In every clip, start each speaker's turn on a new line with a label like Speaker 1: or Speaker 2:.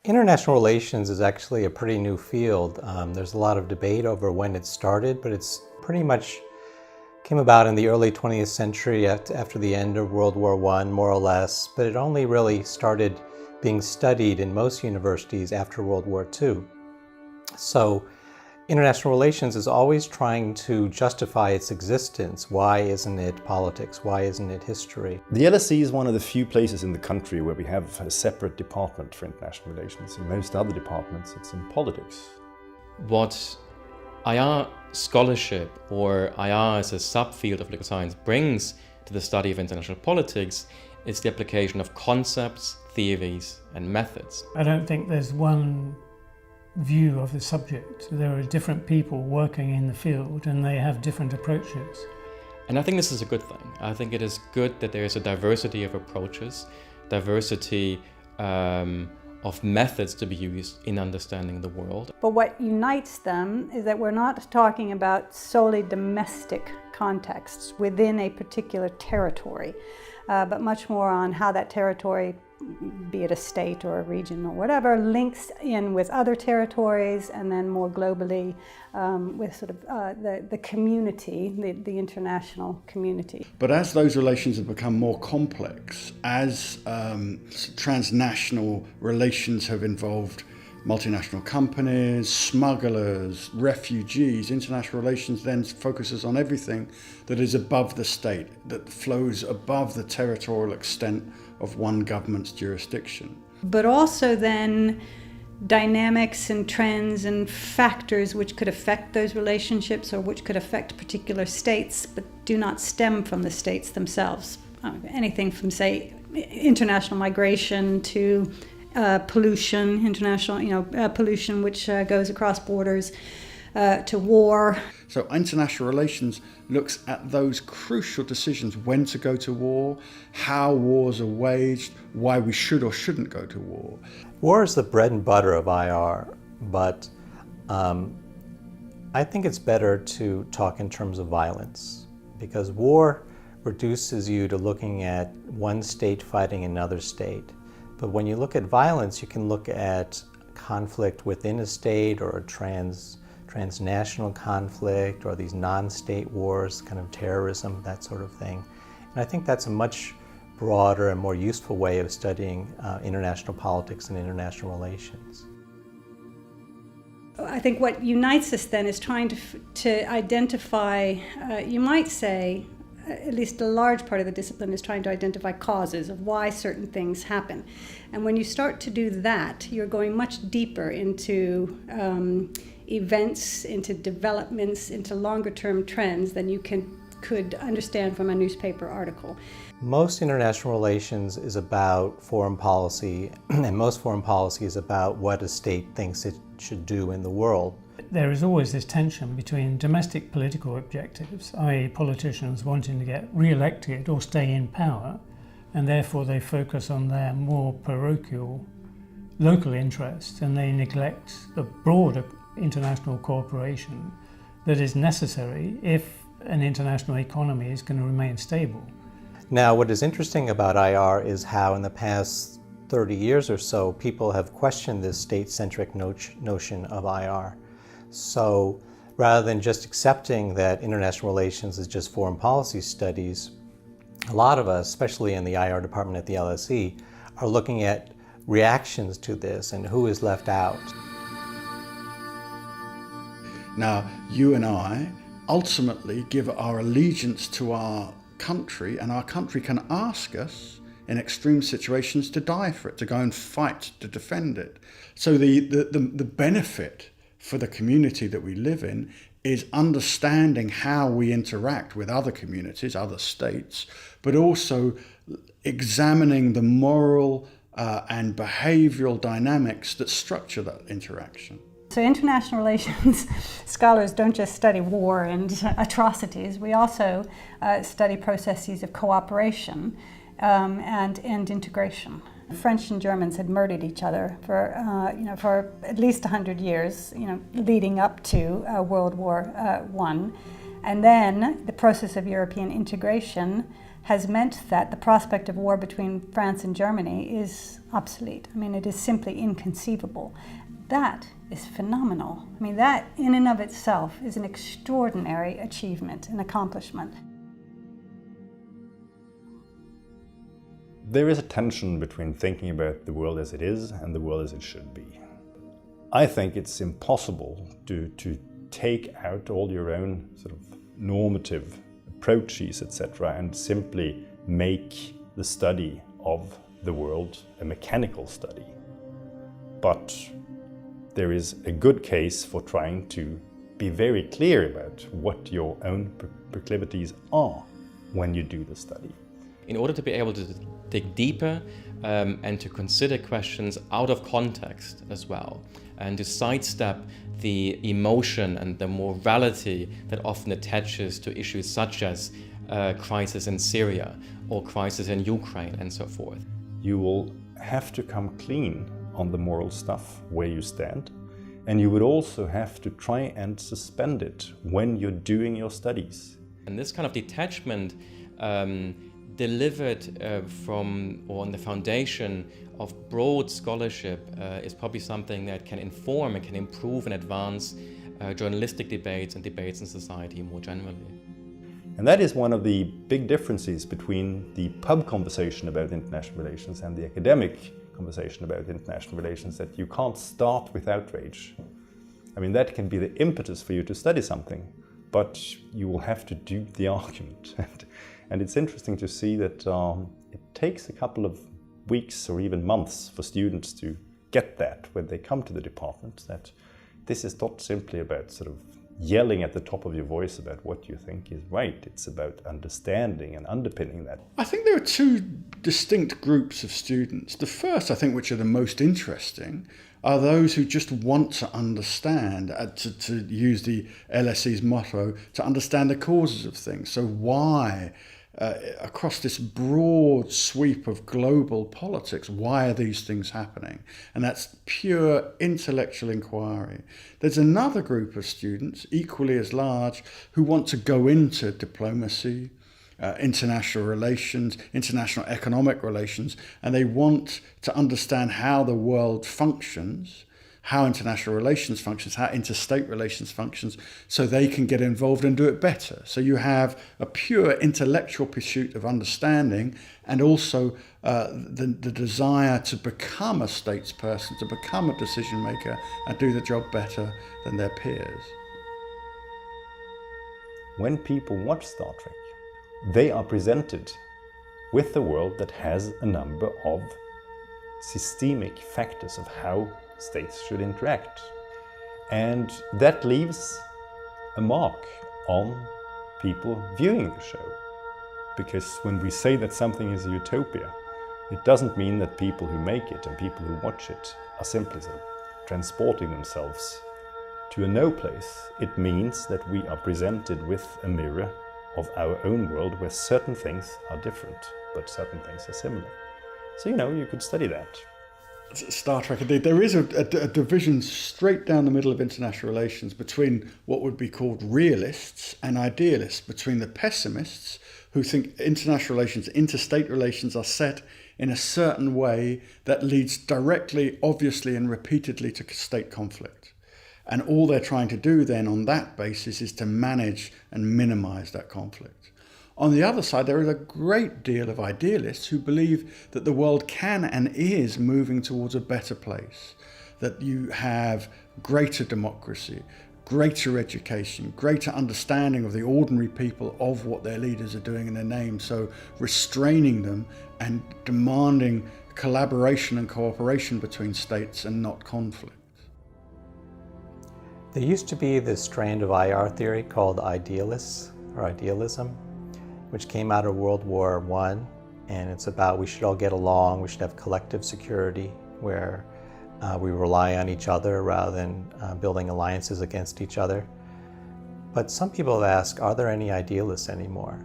Speaker 1: International relations is actually a pretty new field. There's a lot of debate over when it started, but it's pretty much came about in the early 20th century after the end of World War I, more or less, but it only really started being studied in most universities after World War II. So international relations is always trying to justify its existence. Why isn't it politics? Why isn't it history?
Speaker 2: The LSE is one of the few places in the country where we have a separate department for international relations. In most other departments, it's in politics.
Speaker 3: What IR scholarship, or IR as a subfield of political science, brings to the study of international politics is the application of concepts, theories, and methods.
Speaker 4: I don't think there's one view of the subject. There are different people working in the field and they have different approaches.
Speaker 3: And I think this is a good thing. I think it is good that there is a diversity of approaches, diversity of methods to be used in understanding the world.
Speaker 5: But what unites them is that we're not talking about solely domestic contexts within a particular territory, but much more on how that territory, be it a state or a region or whatever, links in with other territories, and then more globally with sort of the community, the international community.
Speaker 6: But as those relations have become more complex, as transnational relations have involved multinational companies, smugglers, refugees, international relations then focuses on everything that is above the state, that flows above the territorial extent of one government's jurisdiction.
Speaker 5: But also then dynamics and trends and factors which could affect those relationships or which could affect particular states but do not stem from the states themselves. Anything from, say, international migration to pollution, international pollution which goes across borders, to war.
Speaker 6: So international relations looks at those crucial decisions: when to go to war, how wars are waged, why we should or shouldn't go to war.
Speaker 1: War is the bread and butter of IR, but I think it's better to talk in terms of violence, because war reduces you to looking at one state fighting another state. But when you look at violence, you can look at conflict within a state or a transnational conflict or these non-state wars, kind of terrorism, that sort of thing. And I think that's a much broader and more useful way of studying international politics and international relations.
Speaker 5: I think what unites us then is trying to identify, you might say, at least a large part of the discipline is trying to identify causes of why certain things happen. And when you start to do that, you're going much deeper into events, into developments, into longer-term trends than you could understand from a newspaper article.
Speaker 1: Most international relations is about foreign policy, and most foreign policy is about what a state thinks it should do in the world.
Speaker 4: There is always this tension between domestic political objectives, i.e. politicians wanting to get re-elected or stay in power, and therefore they focus on their more parochial local interests and they neglect the broader international cooperation that is necessary if an international economy is going to remain stable.
Speaker 1: Now, what is interesting about IR is how in the past 30 years or so, people have questioned this state-centric notion of IR. So rather than just accepting that international relations is just foreign policy studies, a lot of us, especially in the IR department at the LSE, are looking at reactions to this and who is left out.
Speaker 6: Now, you and I ultimately give our allegiance to our country, and our country can ask us in extreme situations to die for it, to go and fight to defend it. So the benefit for the community that we live in is understanding how we interact with other communities, other states, but also examining the moral and behavioral dynamics that structure that interaction.
Speaker 5: So international relations scholars don't just study war and atrocities, we also study processes of cooperation and integration. French and Germans had murdered each other for at least 100 years, leading up to World War I. And then the process of European integration has meant that the prospect of war between France and Germany is obsolete. I mean, it is simply inconceivable. That is phenomenal. I mean, that in and of itself is an extraordinary achievement and accomplishment.
Speaker 2: There is a tension between thinking about the world as it is and the world as it should be. I think it's impossible to take out all your own sort of normative approaches, etc., and simply make the study of the world a mechanical study. But there is a good case for trying to be very clear about what your own proclivities are when you do the study.
Speaker 3: In order to be able to dig deeper and to consider questions out of context as well, and to sidestep the emotion and the morality that often attaches to issues such as crisis in Syria or crisis in Ukraine and so forth.
Speaker 2: You will have to come clean on the moral stuff where you stand, and you would also have to try and suspend it when you're doing your studies.
Speaker 3: And this kind of detachment delivered from or on the foundation of broad scholarship is probably something that can inform and can improve and advance journalistic debates and debates in society more generally.
Speaker 2: And that is one of the big differences between the pub conversation about international relations and the academic conversation about international relations, that you can't start with outrage. I mean, that can be the impetus for you to study something, but you will have to do the argument. And it's interesting to see that it takes a couple of weeks or even months for students to get that when they come to the department, that this is not simply about sort of yelling at the top of your voice about what you think is right. It's about understanding and underpinning that.
Speaker 6: I think there are two distinct groups of students. The first, I think, which are the most interesting, are those who just want to understand, to use the LSE's motto, to understand the causes of things. So why, across this broad sweep of global politics, why are these things happening? And that's pure intellectual inquiry. There's another group of students, equally as large, who want to go into diplomacy, international relations, international economic relations, and they want to understand how the world functions, how international relations functions, how interstate relations functions, so they can get involved and do it better. So you have a pure intellectual pursuit of understanding, and also the desire to become a statesperson, to become a decision maker and do the job better than their peers.
Speaker 2: When people watch Star Trek, they are presented with a world that has a number of systemic factors of how states should interact. And that leaves a mark on people viewing the show. Because when we say that something is a utopia, it doesn't mean that people who make it and people who watch it are simply sort of transporting themselves to a no place. It means that we are presented with a mirror of our own world where certain things are different, but certain things are similar. So, you could study that.
Speaker 6: Star Trek, indeed. There is a division straight down the middle of international relations between what would be called realists and idealists, between the pessimists who think international relations, interstate relations are set in a certain way that leads directly, obviously, and repeatedly to state conflict. And all they're trying to do then on that basis is to manage and minimize that conflict. On the other side, there is a great deal of idealists who believe that the world can and is moving towards a better place, that you have greater democracy, greater education, greater understanding of the ordinary people of what their leaders are doing in their name, so restraining them and demanding collaboration and cooperation between states and not conflict.
Speaker 1: There used to be this strand of IR theory called idealists or idealism, which came out of World War I, and it's about we should all get along, we should have collective security where we rely on each other rather than building alliances against each other. But some people have asked, are there any idealists anymore?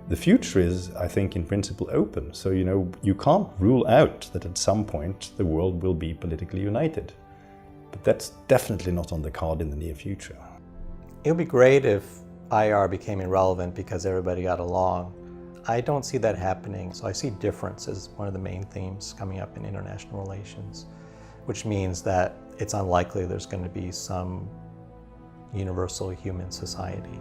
Speaker 2: The future is, I think, in principle open. So, you can't rule out that at some point the world will be politically united. But that's definitely not on the card in the near future.
Speaker 1: It would be great if IR became irrelevant because everybody got along. I don't see that happening. So I see difference as one of the main themes coming up in international relations, which means that it's unlikely there's going to be some universal human society.